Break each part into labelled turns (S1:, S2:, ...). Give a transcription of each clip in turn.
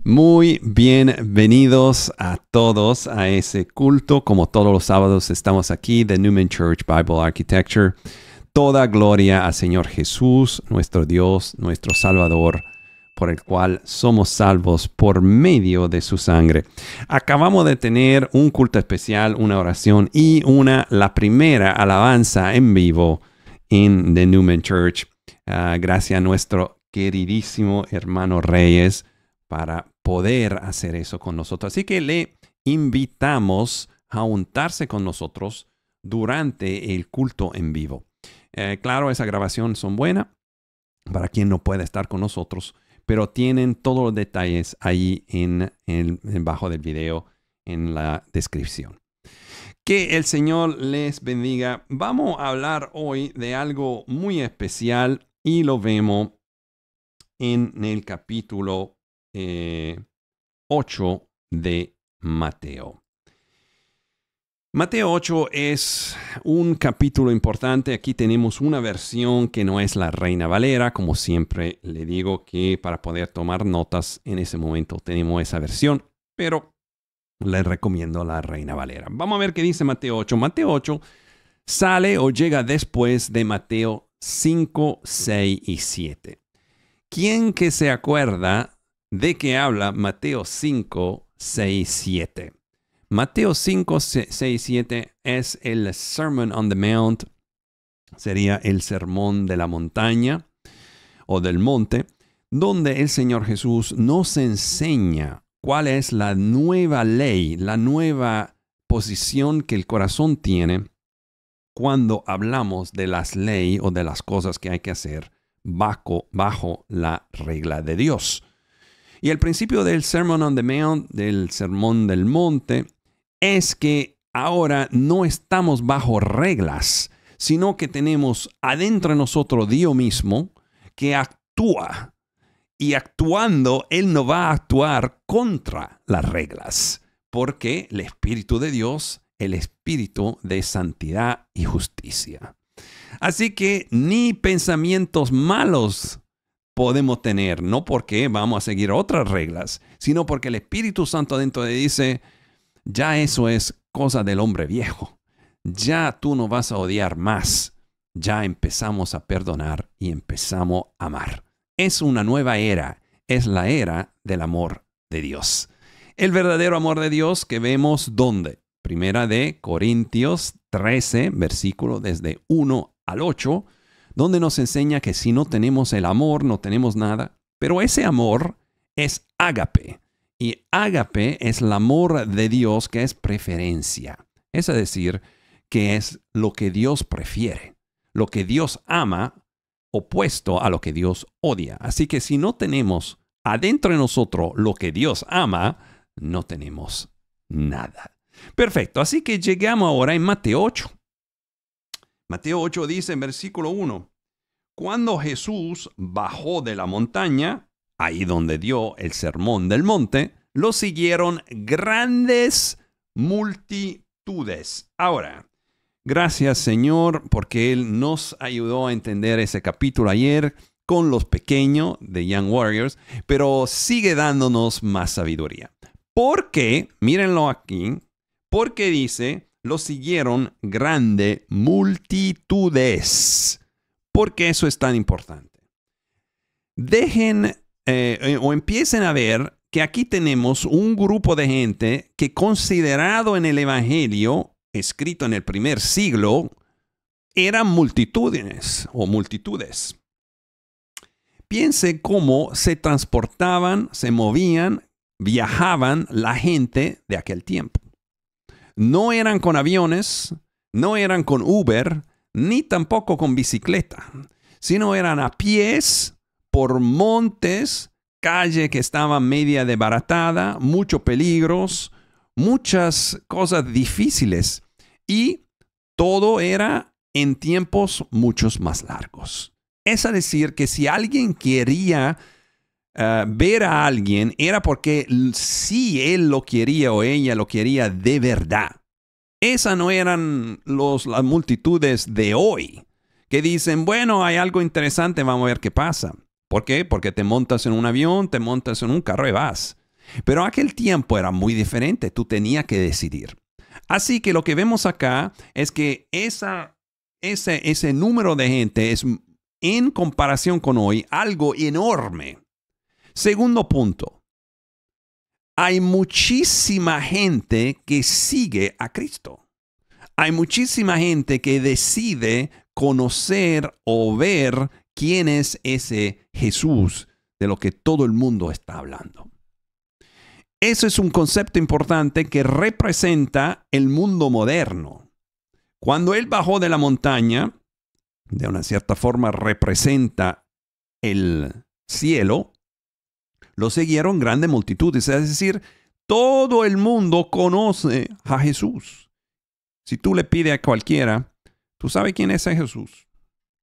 S1: Muy bienvenidos a todos a ese culto. Como todos los sábados estamos aquí de Newman Church Bible Architecture. Toda gloria al Señor Jesús, nuestro Dios, nuestro Salvador, por el cual somos salvos por medio de su sangre. Acabamos de tener un culto especial, una oración y la primera alabanza en vivo en The Newman Church. Gracias a nuestro queridísimo hermano Reyes para poder hacer eso con nosotros. Así que le invitamos a juntarse con nosotros durante el culto en vivo. Claro, esas grabaciones son buenas para quien no puede estar con nosotros, pero tienen todos los detalles ahí en bajo del video, en la descripción. Que el Señor les bendiga. Vamos a hablar hoy de algo muy especial y lo vemos en el capítulo 8 de Mateo. Mateo 8 es un capítulo importante. Aquí tenemos una versión que no es la Reina Valera. Como siempre le digo que para poder tomar notas en ese momento tenemos esa versión, pero les recomiendo la Reina Valera. Vamos a ver qué dice Mateo 8. Mateo 8 sale o llega después de Mateo 5, 6 y 7. ¿Quién que se acuerda de qué habla Mateo 5, 6, 7? Mateo 5, 6, 7 es el Sermon on the Mount. Sería el sermón de la montaña o del monte, donde el Señor Jesús nos enseña cuál es la nueva ley, la nueva posición que el corazón tiene cuando hablamos de las leyes o de las cosas que hay que hacer bajo la regla de Dios. Y el principio del Sermon on the Mount, del sermón del monte, es que ahora no estamos bajo reglas, sino que tenemos adentro de nosotros Dios mismo que actúa. Y actuando, Él no va a actuar contra las reglas, porque el Espíritu de Dios, el Espíritu de santidad y justicia. Así que ni pensamientos malos podemos tener, no porque vamos a seguir otras reglas, sino porque el Espíritu Santo dentro de dice, ya eso es cosa del hombre viejo. Ya tú no vas a odiar más. Ya empezamos a perdonar y empezamos a amar. Es una nueva era. Es la era del amor de Dios. El verdadero amor de Dios que vemos ¿dónde? Primera de Corintios 13, versículo desde 1 al 8, donde nos enseña que si no tenemos el amor, no tenemos nada. Pero ese amor es ágape. Y ágape es el amor de Dios que es preferencia. Es decir, que es lo que Dios prefiere. Lo que Dios ama, opuesto a lo que Dios odia. Así que si no tenemos adentro de nosotros lo que Dios ama, no tenemos nada. Perfecto, así que llegamos ahora en Mateo 8. Mateo 8 dice en versículo 1, cuando Jesús bajó de la montaña, ahí donde dio el sermón del monte, lo siguieron grandes multitudes. Ahora, gracias Señor, porque Él nos ayudó a entender ese capítulo ayer con los pequeños de Young Warriors, pero sigue dándonos más sabiduría. Porque, mírenlo aquí, porque dice, lo siguieron grandes multitudes. ¿Por qué eso es tan importante? Dejen o empiecen a ver que aquí tenemos un grupo de gente que considerado en el Evangelio, escrito en el primer siglo, eran multitudes o multitudes. Piense cómo se transportaban, se movían, viajaban la gente de aquel tiempo. No eran con aviones, no eran con Uber, ni tampoco con bicicleta, sino eran a pies, por montes, calle que estaba media desbaratada, muchos peligros, muchas cosas difíciles. Y todo era en tiempos muchos más largos. Es decir, que si alguien quería ver a alguien, era porque sí él lo quería o ella lo quería de verdad. Esas no eran las multitudes de hoy que dicen, bueno, hay algo interesante, vamos a ver qué pasa. ¿Por qué? Porque te montas en un avión, te montas en un carro y vas. Pero aquel tiempo era muy diferente, tú tenías que decidir. Así que lo que vemos acá es que ese número de gente es, en comparación con hoy, algo enorme. Segundo punto, hay muchísima gente que sigue a Cristo. Hay muchísima gente que decide conocer o ver quién es ese Jesús de lo que todo el mundo está hablando. Eso es un concepto importante que representa el mundo moderno. Cuando Él bajó de la montaña, de una cierta forma representa el cielo, lo siguieron grandes multitudes. Es decir, todo el mundo conoce a Jesús. Si tú le pides a cualquiera, ¿tú sabes quién es Jesús?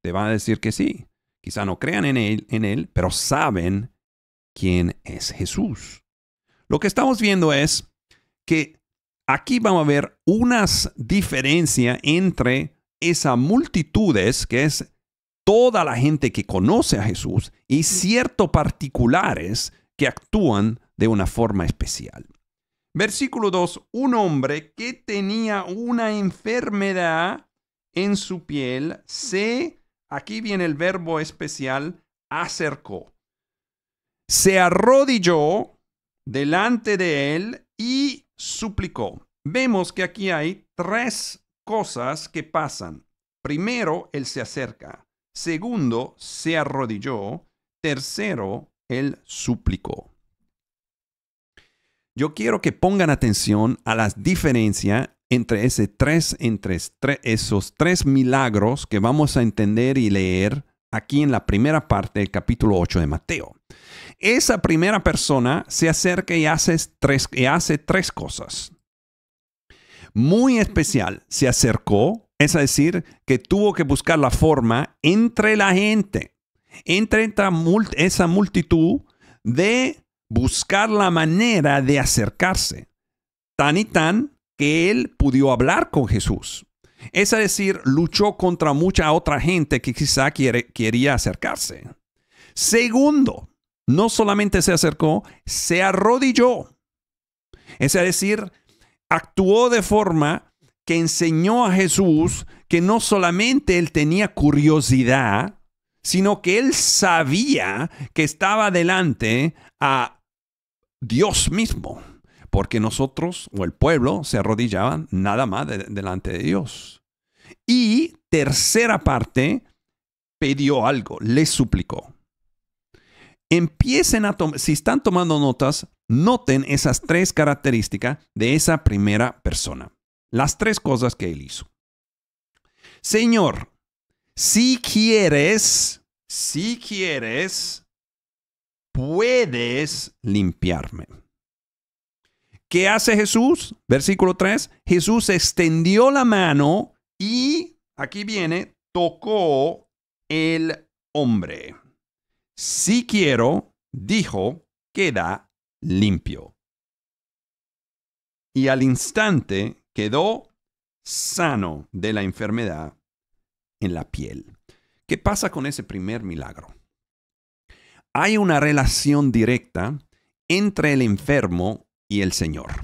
S1: Te van a decir que sí. Quizá no crean en él, pero saben quién es Jesús. Lo que estamos viendo es que aquí vamos a ver unas diferencias entre esas multitudes, que es toda la gente que conoce a Jesús, y ciertos particulares que actúan de una forma especial. Versículo 2, un hombre que tenía una enfermedad en su piel, aquí viene el verbo especial, acercó. Se arrodilló delante de él y suplicó. Vemos que aquí hay tres cosas que pasan. Primero, él se acerca. Segundo, se arrodilló. Tercero, él suplicó. Yo quiero que pongan atención a las diferencias entre esos tres milagros que vamos a entender y leer aquí en la primera parte del capítulo 8 de Mateo. Esa primera persona se acerca y hace tres cosas. Muy especial, se acercó, es decir, que tuvo que buscar la forma entre la gente, entre esa multitud, de buscar la manera de acercarse. Tan y tan que él pudo hablar con Jesús. Es decir, luchó contra mucha otra gente que quizá quería acercarse. Segundo, no solamente se acercó, se arrodilló. Es decir, actuó de forma que enseñó a Jesús que no solamente él tenía curiosidad, sino que él sabía que estaba delante a Dios mismo. Porque nosotros, o el pueblo, se arrodillaban nada más delante de Dios. Y tercera parte, pidió algo, le suplicó. Empiecen si están tomando notas, noten esas tres características de esa primera persona. Las tres cosas que él hizo. Señor, si quieres, puedes limpiarme. ¿Qué hace Jesús? Versículo 3. Jesús extendió la mano y, aquí viene, tocó el hombre. Si quiero, dijo, queda limpio. Y al instante quedó sano de la enfermedad en la piel. ¿Qué pasa con ese primer milagro? Hay una relación directa entre el enfermo y el Señor.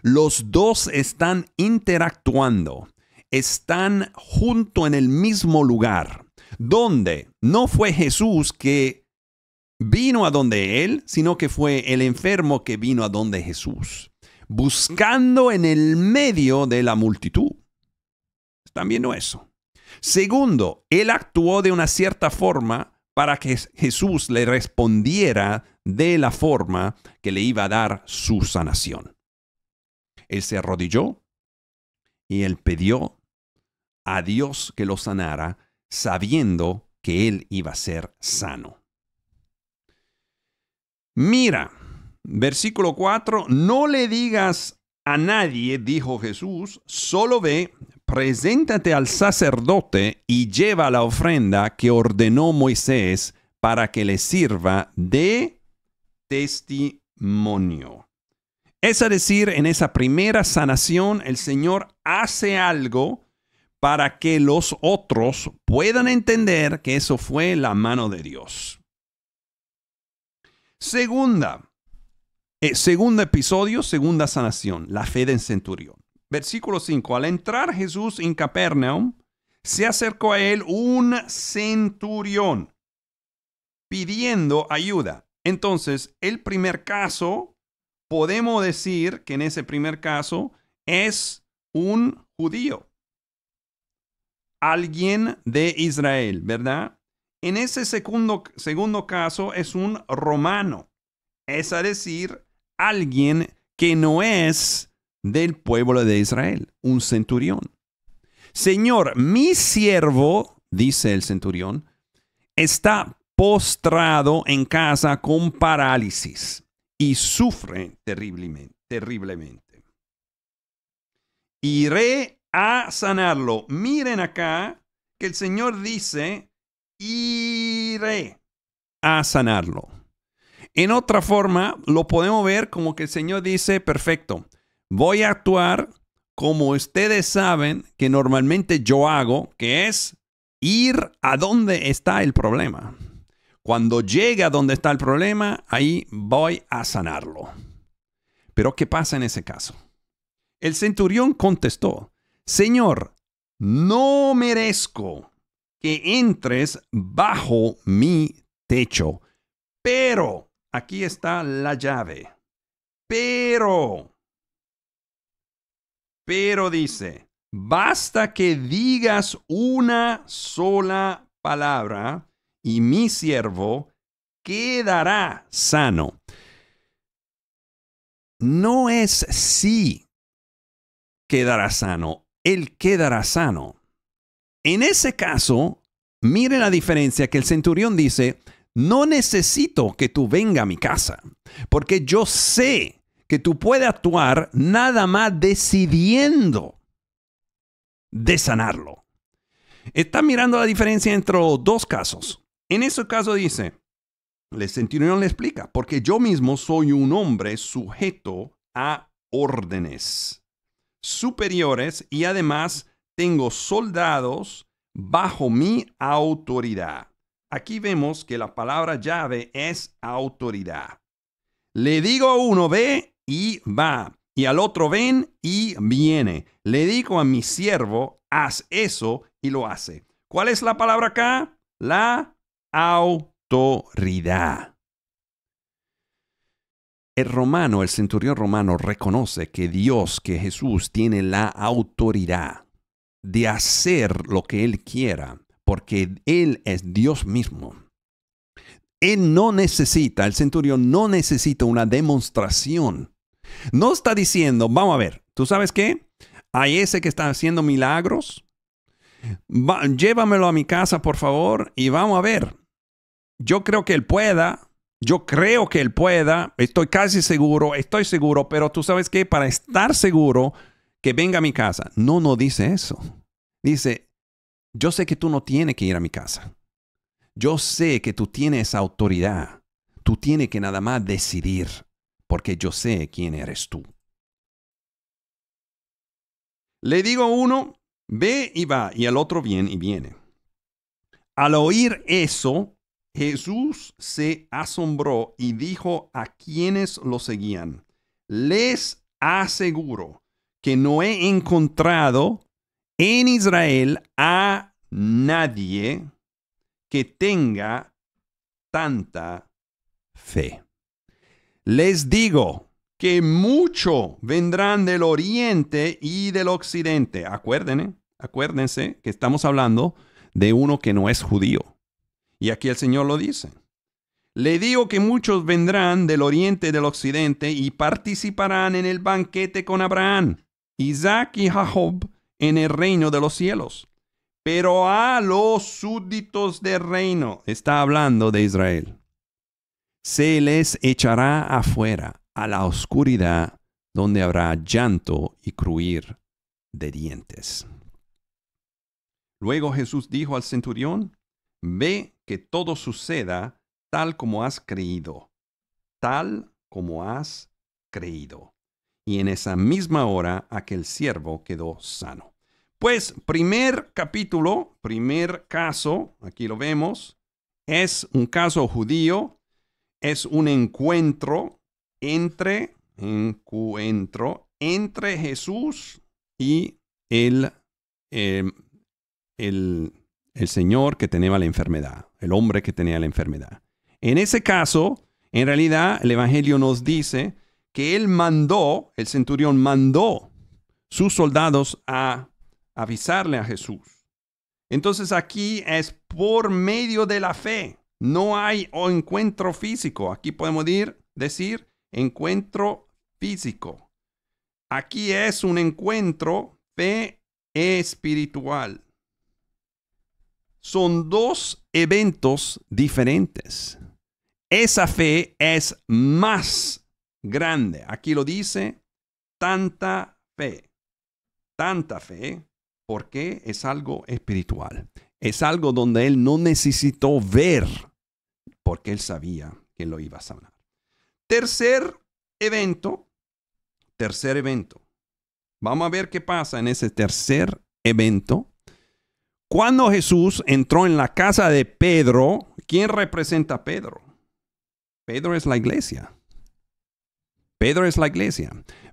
S1: Los dos están interactuando, están juntos en el mismo lugar, donde no fue Jesús que vino a donde él, sino que fue el enfermo que vino a donde Jesús, buscando en el medio de la multitud. ¿Están viendo eso? Segundo, él actuó de una cierta forma para que Jesús le respondiera de la forma que le iba a dar su sanación. Él se arrodilló y él pidió a Dios que lo sanara, sabiendo que él iba a ser sano. Mira, versículo 4, no le digas a nadie, dijo Jesús, solo ve, preséntate al sacerdote y lleva la ofrenda que ordenó Moisés para que le sirva de testimonio. Es decir, en esa primera sanación, el Señor hace algo para que los otros puedan entender que eso fue la mano de Dios. Segunda, Segundo episodio, segunda sanación, la fe del centurión. Versículo 5. Al entrar Jesús en Capernaum, se acercó a él un centurión pidiendo ayuda. Entonces, el primer caso, podemos decir que en ese primer caso es un judío. Alguien de Israel, ¿verdad? En ese segundo caso es un romano. Es decir, alguien que no es del pueblo de Israel, un centurión. Señor, mi siervo, dice el centurión, está postrado en casa con parálisis y sufre terriblemente. Iré a sanarlo. Miren acá que el Señor dice, iré a sanarlo. En otra forma, lo podemos ver como que el Señor dice, perfecto, voy a actuar como ustedes saben que normalmente yo hago, que es ir a donde está el problema. Cuando llegue a donde está el problema, ahí voy a sanarlo. Pero ¿qué pasa en ese caso? El centurión contestó, Señor, no merezco que entres bajo mi techo, pero, aquí está la llave, pero dice, basta que digas una sola palabra y mi siervo quedará sano. No es si quedará sano, él quedará sano. En ese caso, miren la diferencia que el centurión dice, no necesito que tú vengas a mi casa, porque yo sé que tú puedes actuar nada más decidiendo de sanarlo. Está mirando la diferencia entre los dos casos. En ese caso dice, el centurión le explica, porque yo mismo soy un hombre sujeto a órdenes superiores y además tengo soldados bajo mi autoridad. Aquí vemos que la palabra llave es autoridad. Le digo a uno, ve y va, y al otro ven y viene. Le digo a mi siervo, haz eso y lo hace. ¿Cuál es la palabra acá? La autoridad. El centurión romano reconoce que Dios, que Jesús tiene la autoridad de hacer lo que Él quiera, porque Él es Dios mismo. El centurión no necesita una demostración. No está diciendo, vamos a ver, ¿tú sabes qué? Hay ese que está haciendo milagros. Llévamelo a mi casa, por favor, y vamos a ver. Yo creo que él pueda. Estoy casi seguro, estoy seguro, pero tú sabes qué, para estar seguro que venga a mi casa. No dice eso. Dice, yo sé que tú no tienes que ir a mi casa. Yo sé que tú tienes autoridad. Tú tienes que nada más decidir, porque yo sé quién eres tú. Le digo a uno, ve y va, y al otro viene y viene. Al oír eso, Jesús se asombró y dijo a quienes lo seguían, les aseguro que no he encontrado en Israel a nadie que tenga tanta fe. Les digo que muchos vendrán del oriente y del occidente. Acuérdense que estamos hablando de uno que no es judío. Y aquí el Señor lo dice. Le digo que muchos vendrán del oriente y del occidente y participarán en el banquete con Abraham, Isaac y Jacob en el reino de los cielos. Pero a los súbditos del reino, está hablando de Israel, se les echará afuera a la oscuridad donde habrá llanto y crujir de dientes. Luego Jesús dijo al centurión, ve que todo suceda tal como has creído. Tal como has creído. Y en esa misma hora aquel siervo quedó sano. Pues primer capítulo, primer caso, aquí lo vemos, es un caso judío, es un encuentro encuentro entre Jesús y el, el, el señor que tenía la enfermedad, el hombre que tenía la enfermedad. En ese caso, en realidad, el Evangelio nos dice que el centurión mandó sus soldados a avisarle a Jesús. Entonces aquí es por medio de la fe. No hay encuentro físico. Aquí podemos decir encuentro físico. Aquí es un encuentro fe espiritual. Son dos eventos diferentes. Esa fe es más grande. Aquí lo dice, tanta fe. Tanta fe porque es algo espiritual. Es algo donde él no necesitó ver porque él sabía que lo iba a sanar. Tercer evento. Vamos a ver qué pasa en ese tercer evento. Cuando Jesús entró en la casa de Pedro, ¿quién representa a Pedro? Pedro es la iglesia.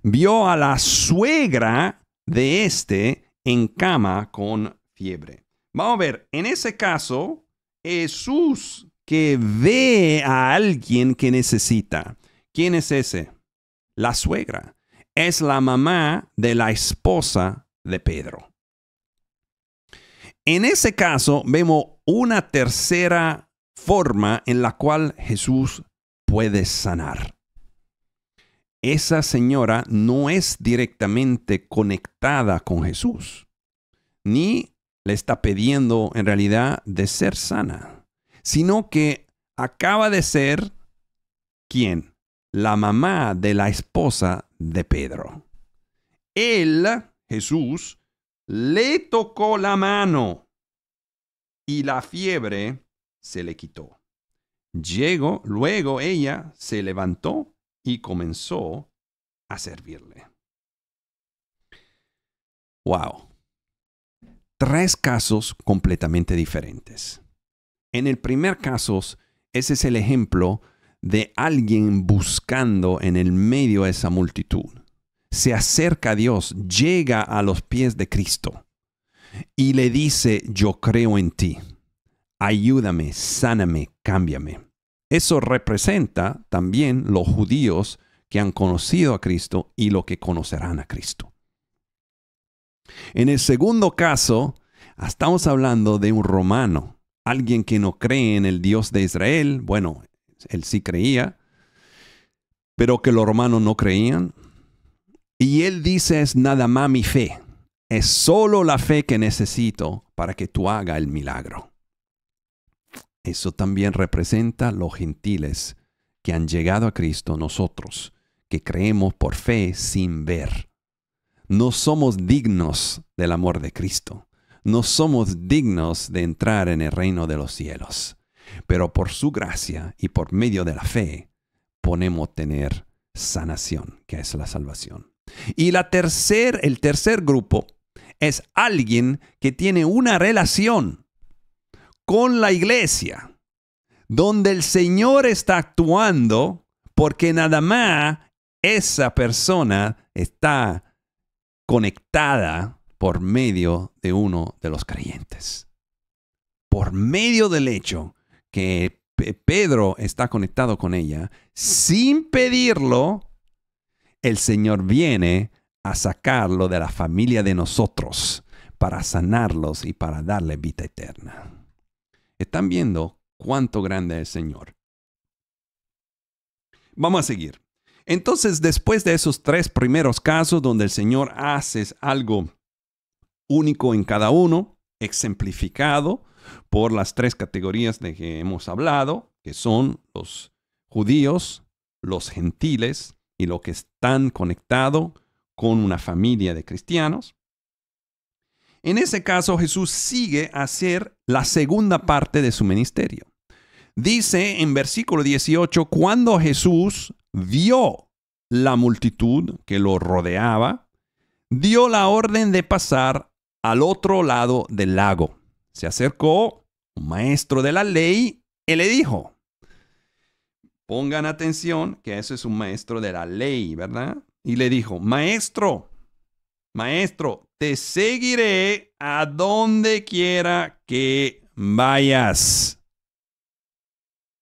S1: Vio a la suegra de en cama con fiebre. Vamos a ver, en ese caso, Jesús que ve a alguien que necesita. ¿Quién es ese? La suegra. Es la mamá de la esposa de Pedro. En ese caso, vemos una tercera forma en la cual Jesús puede sanar. Esa señora no es directamente conectada con Jesús, ni le está pidiendo en realidad de ser sana, sino que acaba de ser, ¿quién? La mamá de la esposa de Pedro. Él, Jesús, le tocó la mano y la fiebre se le quitó. Luego ella se levantó y comenzó a servirle. Wow. 3 casos completamente diferentes. En el primer caso, ese es el ejemplo de alguien buscando en el medio de esa multitud. Se acerca a Dios, llega a los pies de Cristo y le dice, yo creo en ti. Ayúdame, sáname, cámbiame. Eso representa también los judíos que han conocido a Cristo y los que conocerán a Cristo. En el segundo caso, estamos hablando de un romano, alguien que no cree en el Dios de Israel. Bueno, él sí creía, pero que los romanos no creían. Y él dice, es nada más mi fe. Es solo la fe que necesito para que tú hagas el milagro. Eso también representa los gentiles que han llegado a Cristo, nosotros, que creemos por fe sin ver. No somos dignos del amor de Cristo. No somos dignos de entrar en el reino de los cielos. Pero por su gracia y por medio de la fe, podemos tener sanación, que es la salvación. Y el tercer grupo es alguien que tiene una relación con la iglesia, donde el Señor está actuando porque nada más esa persona está conectada por medio de uno de los creyentes. Por medio del hecho que Pedro está conectado con ella, sin pedirlo, el Señor viene a sacarlo de la familia de nosotros para sanarlos y para darle vida eterna. ¿Están viendo cuánto grande es el Señor? Vamos a seguir. Entonces, después de esos 3 primeros casos donde el Señor hace algo único en cada uno, exemplificado por las 3 categorías de que hemos hablado, que son los judíos, los gentiles y los que están conectados con una familia de cristianos. En ese caso, Jesús sigue a hacer la segunda parte de su ministerio. Dice en versículo 18, cuando Jesús vio la multitud que lo rodeaba, dio la orden de pasar al otro lado del lago. Se acercó un maestro de la ley y le dijo, Pongan atención que ese es un maestro de la ley, ¿verdad? Y le dijo, maestro, te seguiré a donde quiera que vayas.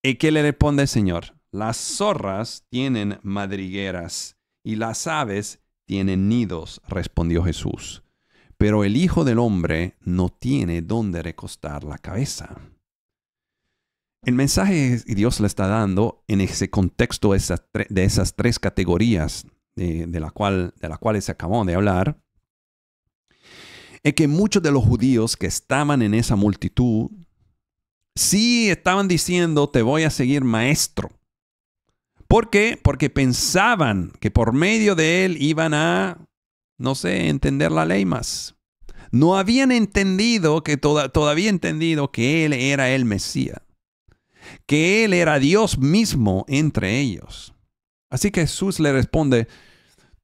S1: ¿Y qué le responde el Señor? Las zorras tienen madrigueras y las aves tienen nidos, respondió Jesús. Pero el Hijo del Hombre no tiene dónde recostar la cabeza. El mensaje que Dios le está dando en ese contexto de esas tres categorías de las cuales acabamos de hablar, es que muchos de los judíos que estaban en esa multitud sí estaban diciendo, te voy a seguir, maestro. ¿Por qué? Porque pensaban que por medio de él iban a, no sé, entender la ley más. No habían entendido todavía entendido que él era el Mesías, que él era Dios mismo entre ellos. Así que Jesús le responde,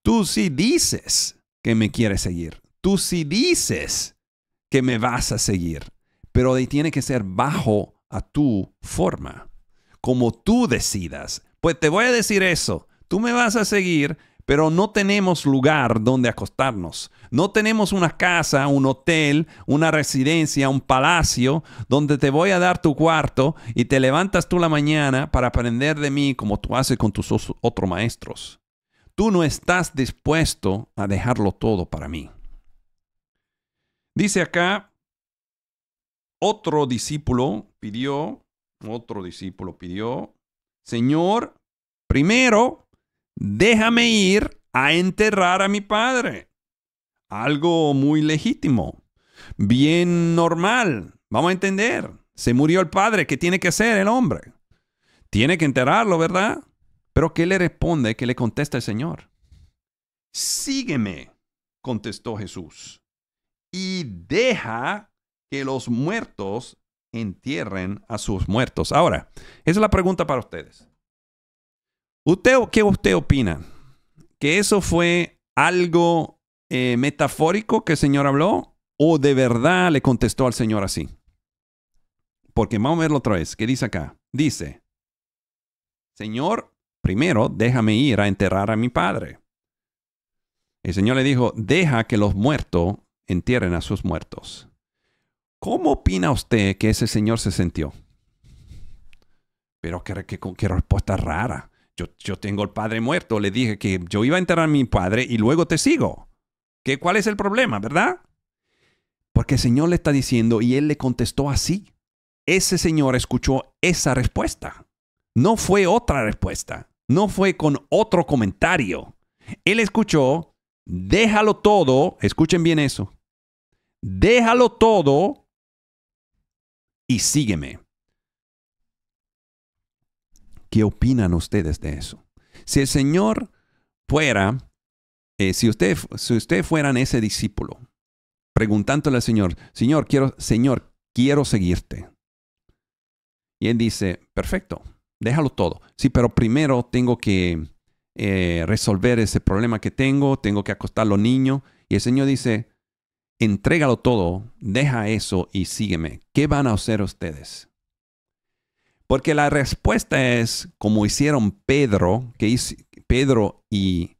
S1: tú sí dices que me quieres seguir. Tú sí dices que me vas a seguir, pero tiene que ser bajo a tu forma, como tú decidas. Pues te voy a decir eso, tú me vas a seguir, pero no tenemos lugar donde acostarnos. No tenemos una casa, un hotel, una residencia, un palacio donde te voy a dar tu cuarto y te levantas tú la mañana para aprender de mí como tú haces con tus otros maestros. Tú no estás dispuesto a dejarlo todo para mí. Dice acá, otro discípulo pidió, Señor, primero, déjame ir a enterrar a mi padre. Algo muy legítimo, bien normal. Vamos a entender. Se murió el padre. ¿Qué tiene que hacer el hombre? Tiene que enterrarlo, ¿verdad? Pero ¿qué le responde? ¿Qué le contesta el Señor? Sígueme, contestó Jesús, y deja que los muertos entierren a sus muertos. Ahora, esa es la pregunta para ustedes. ¿Qué usted opina? ¿Que eso fue algo metafórico que el Señor habló? ¿O de verdad le contestó al Señor así? Porque vamos a verlo otra vez. ¿Qué dice acá? Dice, Señor, primero déjame ir a enterrar a mi padre. El Señor le dijo, deja que los muertos entierren a sus muertos. ¿Cómo opina usted que ese Señor se sintió? Pero qué respuesta rara. Yo tengo el padre muerto. Le dije que yo iba a enterrar a mi padre y luego te sigo. ¿Cuál es el problema, verdad? Porque el Señor le está diciendo y él le contestó así. Ese Señor escuchó esa respuesta. No fue otra respuesta. No fue con otro comentario. Él escuchó, déjalo todo. Escuchen bien eso. Déjalo todo y sígueme. ¿Qué opinan ustedes de eso? Si el Señor fuera, si usted fueran ese discípulo, preguntándole al Señor, Señor, quiero seguirte. Y él dice, perfecto, déjalo todo. Sí, pero primero tengo que resolver ese problema que tengo que acostar a los niños. Y el Señor dice, entrégalo todo, deja eso y sígueme. ¿Qué van a hacer ustedes? Porque la respuesta es como hicieron Pedro y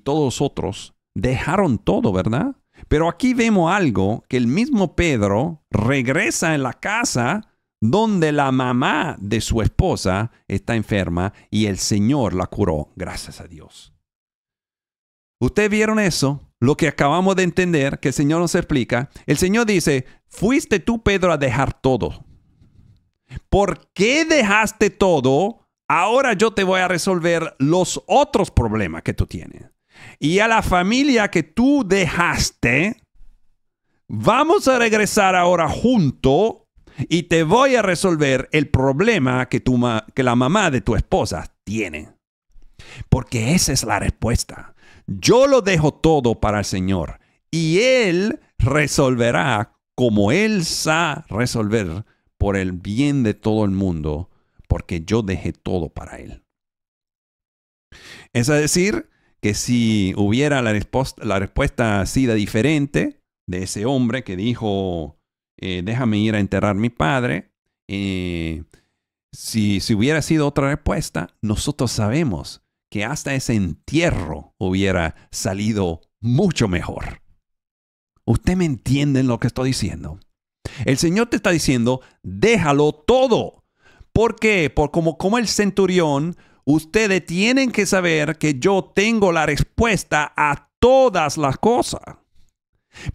S1: todos los otros, dejaron todo, ¿verdad? Pero aquí vemos algo, que el mismo Pedro regresa en la casa donde la mamá de su esposa está enferma y el Señor la curó, gracias a Dios. ¿Ustedes vieron eso? Lo que acabamos de entender, que el Señor nos explica. El Señor dice, fuiste tú, Pedro, a dejar todo. ¿Por qué dejaste todo? Ahora yo te voy a resolver los otros problemas que tú tienes. Y a la familia que tú dejaste, vamos a regresar ahora juntos y te voy a resolver el problema que la mamá de tu esposa tiene. Porque esa es la respuesta. Yo lo dejo todo para el Señor y Él resolverá como Él sabe resolver por el bien de todo el mundo, porque yo dejé todo para Él. Es decir, que si hubiera la respuesta así de diferente de ese hombre que dijo, déjame ir a enterrar a mi padre, Si hubiera sido otra respuesta, nosotros sabemos que hasta ese entierro hubiera salido mucho mejor. ¿Usted me entiende en lo que estoy diciendo? El Señor te está diciendo, déjalo todo. ¿Por qué? Como el centurión, ustedes tienen que saber que yo tengo la respuesta a todas las cosas.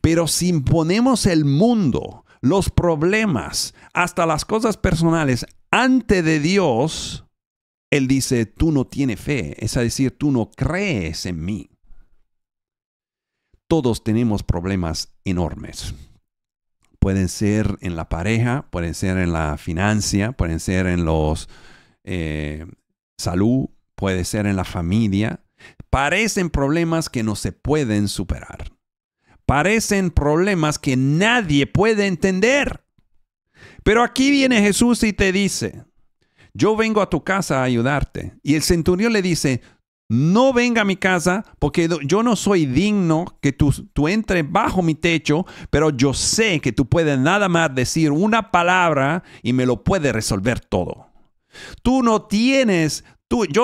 S1: Pero si ponemos el mundo, los problemas, hasta las cosas personales ante de Dios, Él dice, tú no tienes fe, es decir, tú no crees en mí. Todos tenemos problemas enormes. Pueden ser en la pareja, pueden ser en la financia, pueden ser en los salud, puede ser en la familia. Parecen problemas que no se pueden superar. Parecen problemas que nadie puede entender. Pero aquí viene Jesús y te dice, yo vengo a tu casa a ayudarte. Y el centurión le dice, no venga a mi casa porque yo no soy digno que tú entres bajo mi techo, pero yo sé que tú puedes nada más decir una palabra y me lo puedes resolver todo. Yo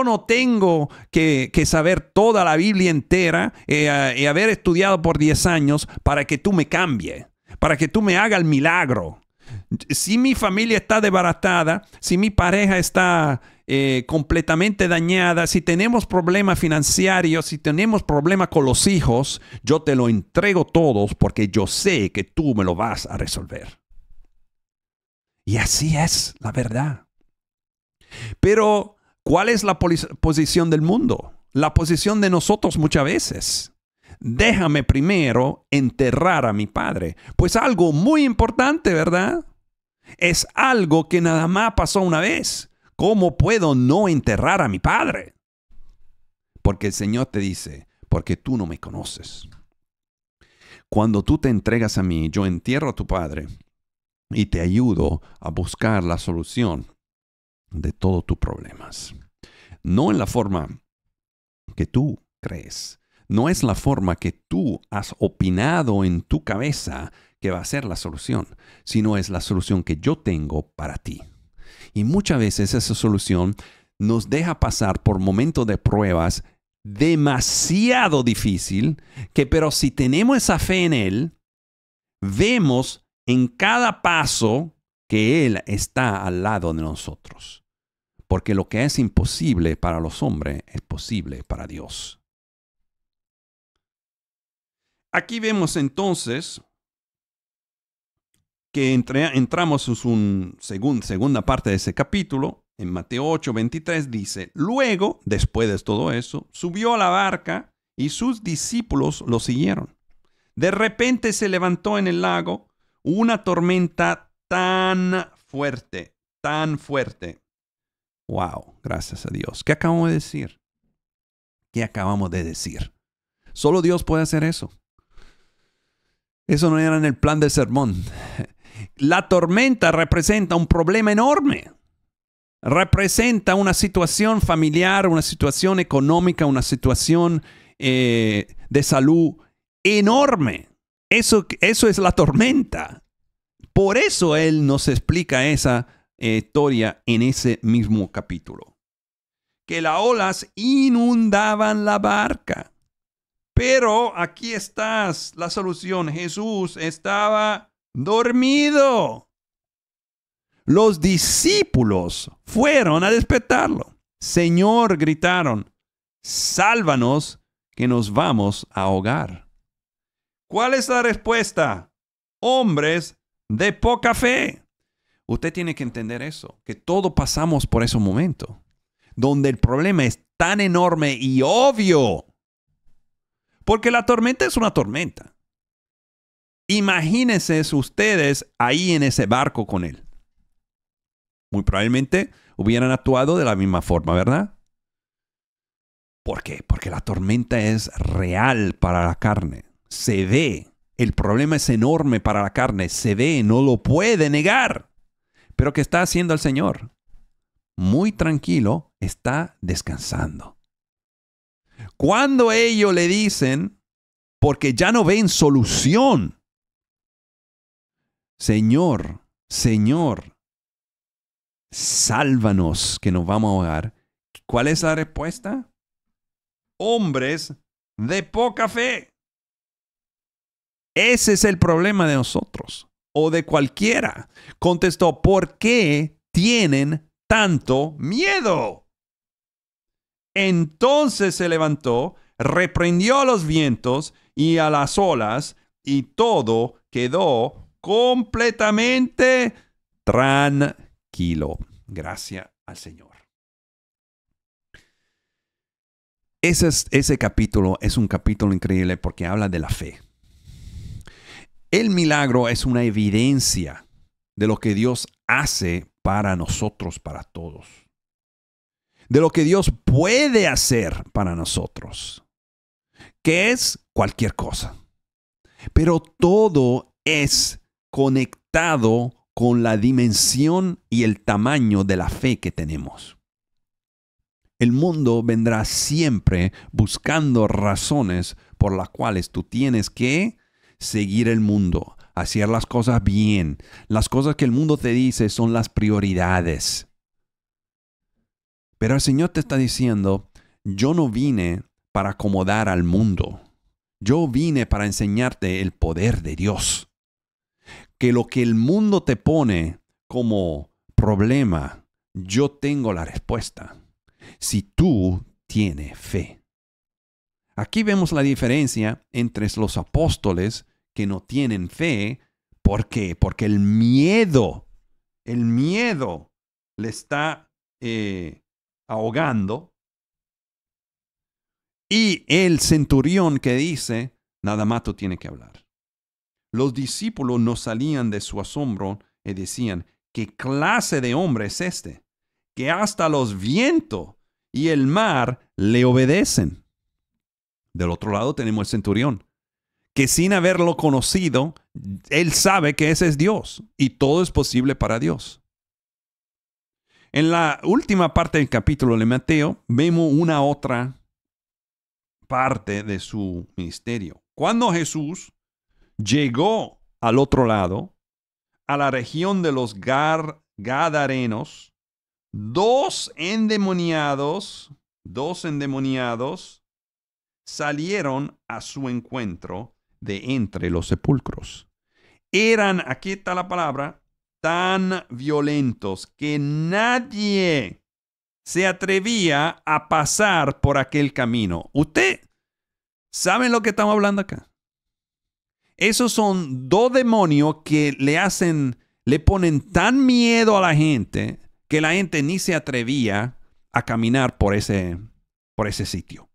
S1: no tengo que saber toda la Biblia entera y haber estudiado por 10 años para que tú me cambies, para que tú me hagas el milagro. Si mi familia está desbaratada, si mi pareja está completamente dañada, si tenemos problemas financieros, si tenemos problemas con los hijos, yo te lo entrego todos porque yo sé que tú me lo vas a resolver. Y así es la verdad. Pero, ¿cuál es la posición del mundo? La posición de nosotros muchas veces. Déjame primero enterrar a mi padre. Pues algo muy importante, ¿verdad? Es algo que nada más pasó una vez. ¿Cómo puedo no enterrar a mi padre? Porque el Señor te dice, porque tú no me conoces. Cuando tú te entregas a mí, yo entierro a tu padre y te ayudo a buscar la solución de todos tus problemas. No en la forma que tú crees. No es la forma que tú has opinado en tu cabeza que va a ser la solución, sino es la solución que yo tengo para ti. Y muchas veces esa solución nos deja pasar por momentos de pruebas demasiado difícil, pero si tenemos esa fe en Él, vemos en cada paso que Él está al lado de nosotros. Porque lo que es imposible para los hombres es posible para Dios. Aquí vemos entonces que entramos en segunda parte de ese capítulo. En Mateo 8:23 dice, luego, después de todo eso, subió a la barca y sus discípulos lo siguieron. De repente se levantó en el lago una tormenta tan fuerte. Wow, gracias a Dios. ¿Qué acabamos de decir? ¿Qué acabamos de decir? Solo Dios puede hacer eso. Eso no era en el plan del sermón. La tormenta representa un problema enorme. Representa una situación familiar, una situación económica, una situación de salud enorme. Eso es la tormenta. Por eso Él nos explica esa historia en ese mismo capítulo. Que las olas inundaban la barca. Pero aquí está la solución. Jesús estaba dormido. Los discípulos fueron a despertarlo. Señor, gritaron, sálvanos que nos vamos a ahogar. ¿Cuál es la respuesta? Hombres de poca fe. Usted tiene que entender eso, que todos pasamos por ese momento, donde el problema es tan enorme y obvio. Porque la tormenta es una tormenta. Imagínense ustedes ahí en ese barco con Él. Muy probablemente hubieran actuado de la misma forma, ¿verdad? ¿Por qué? Porque la tormenta es real para la carne. Se ve. El problema es enorme para la carne. Se ve, no lo puede negar. Pero ¿qué está haciendo el Señor? Muy tranquilo, está descansando. Cuando ellos le dicen, porque ya no ven solución, Señor, sálvanos que nos vamos a ahogar. ¿Cuál es la respuesta? Hombres de poca fe. Ese es el problema de nosotros o de cualquiera. Contestó, ¿por qué tienen tanto miedo? Entonces se levantó, reprendió a los vientos y a las olas, y todo quedó completamente tranquilo. Gracias al Señor. Ese capítulo es un capítulo increíble porque habla de la fe. El milagro es una evidencia de lo que Dios hace para nosotros, para todos. De lo que Dios puede hacer para nosotros. Que es cualquier cosa. Pero todo es conectado con la dimensión y el tamaño de la fe que tenemos. El mundo vendrá siempre buscando razones por las cuales tú tienes que seguir el mundo, hacer las cosas bien. Las cosas que el mundo te dice son las prioridades. Pero el Señor te está diciendo, yo no vine para acomodar al mundo. Yo vine para enseñarte el poder de Dios. Que lo que el mundo te pone como problema, yo tengo la respuesta. Si tú tienes fe. Aquí vemos la diferencia entre los apóstoles que no tienen fe. ¿Por qué? Porque el miedo le está ahogando. Y el centurión que dice, nada más tú tienes que hablar. Los discípulos no salían de su asombro y decían, ¿qué clase de hombre es este? Que hasta los vientos y el mar le obedecen. Del otro lado tenemos el centurión, que sin haberlo conocido, él sabe que ese es Dios y todo es posible para Dios. En la última parte del capítulo de Mateo, vemos una otra parte de su ministerio. Cuando Jesús llegó al otro lado, a la región de los Gadarenos, dos endemoniados salieron a su encuentro de entre los sepulcros. Eran, aquí está la palabra, tan violentos que nadie se atrevía a pasar por aquel camino. ¿Usted sabe lo que estamos hablando acá? Esos son dos demonios que le ponen tan miedo a la gente que la gente ni se atrevía a caminar por ese sitio.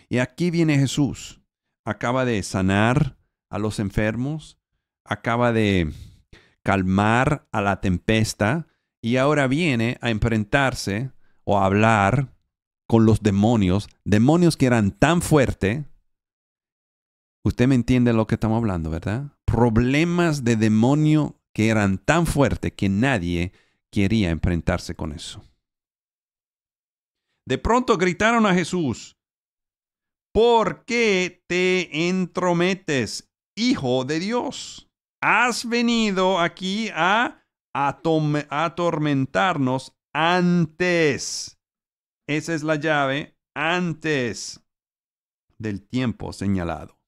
S1: Y aquí viene Jesús. Acaba de sanar a los enfermos, acaba de calmar a la tempestad y ahora viene a enfrentarse o a hablar con los demonios que eran tan fuertes. Usted me entiende lo que estamos hablando, ¿verdad? Problemas de demonio que eran tan fuertes que nadie quería enfrentarse con eso. De pronto gritaron a Jesús, ¿por qué te entrometes, Hijo de Dios? Has venido aquí a atormentarnos antes. Esa es la llave, antes del tiempo señalado.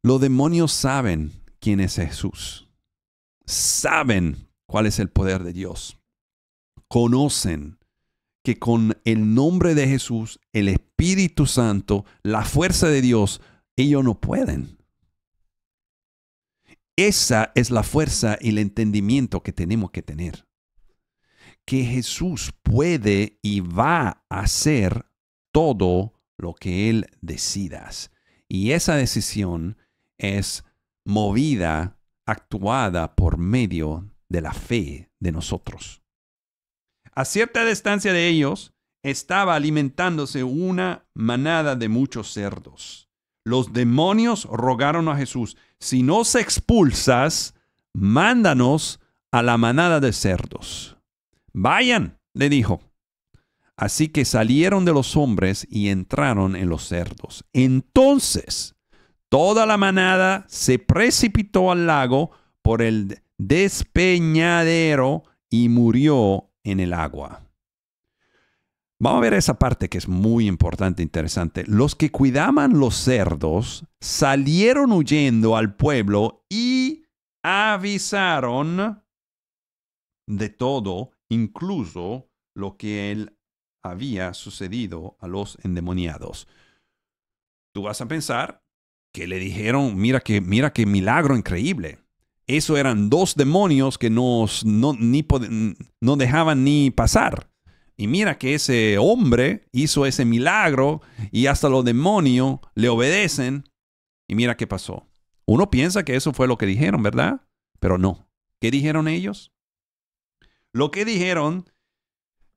S1: Los demonios saben quién es Jesús. Saben cuál es el poder de Dios. Conocen que con el nombre de Jesús, el Espíritu Santo, la fuerza de Dios, ellos no pueden. Esa es la fuerza y el entendimiento que tenemos que tener. Que Jesús puede y va a hacer todo lo que Él decida. Y esa decisión es movida, actuada por medio de la fe de nosotros. A cierta distancia de ellos estaba alimentándose una manada de muchos cerdos. Los demonios rogaron a Jesús, si nos expulsas, mándanos a la manada de cerdos. Vayan, le dijo. Así que salieron de los hombres y entraron en los cerdos. Entonces, toda la manada se precipitó al lago por el despeñadero y murió en el agua. Vamos a ver esa parte que es muy importante e interesante. Los que cuidaban los cerdos salieron huyendo al pueblo y avisaron de todo, incluso lo que él había sucedido a los endemoniados. Tú vas a pensar que le dijeron, mira qué milagro increíble. Eso eran 2 demonios que no dejaban ni pasar. Y mira que ese hombre hizo ese milagro y hasta los demonios le obedecen. Y mira qué pasó. Uno piensa que eso fue lo que dijeron, ¿verdad? Pero no. ¿Qué dijeron ellos? Lo que dijeron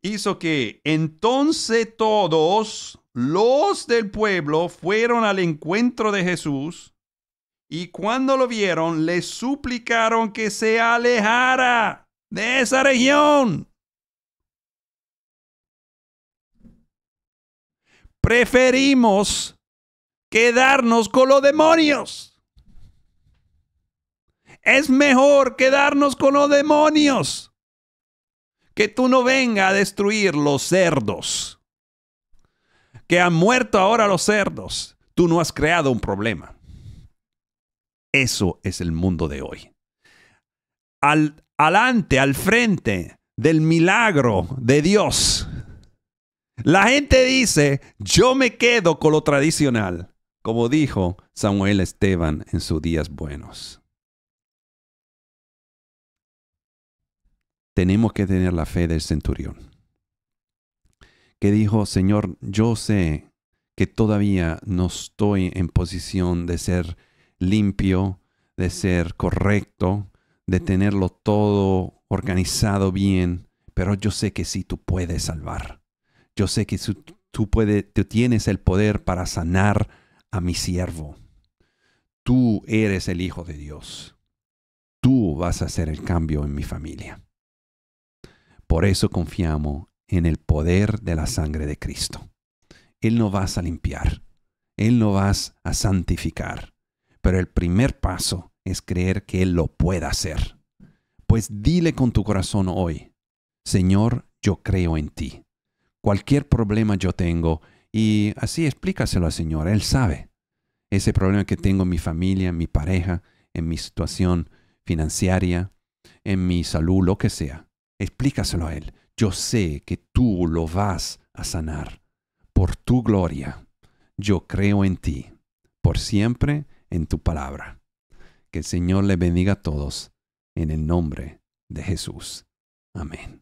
S1: hizo que entonces todos los del pueblo fueron al encuentro de Jesús y cuando lo vieron le suplicaron que se alejara de esa región. Preferimos quedarnos con los demonios. Es mejor quedarnos con los demonios. Que tú no vengas a destruir los cerdos. Que han muerto ahora los cerdos. Tú no has creado un problema. Eso es el mundo de hoy. Al frente del milagro de Dios, la gente dice, yo me quedo con lo tradicional, como dijo Samuel Esteban en sus días buenos. Tenemos que tener la fe del centurión, que dijo, Señor, yo sé que todavía no estoy en posición de ser limpio, de ser correcto, de tenerlo todo organizado bien, pero yo sé que sí tú puedes salvar. Yo sé que tú tienes el poder para sanar a mi siervo. Tú eres el Hijo de Dios. Tú vas a hacer el cambio en mi familia. Por eso confiamos en el poder de la sangre de Cristo. Él nos va a limpiar. Él nos va a santificar. Pero el primer paso es creer que Él lo pueda hacer. Pues dile con tu corazón hoy, Señor, yo creo en ti. Cualquier problema yo tengo, y así explícaselo al Señor. Él sabe ese problema que tengo en mi familia, en mi pareja, en mi situación financiera, en mi salud, lo que sea. Explícaselo a Él. Yo sé que tú lo vas a sanar. Por tu gloria, yo creo en ti. Por siempre en tu palabra. Que el Señor le bendiga a todos en el nombre de Jesús. Amén.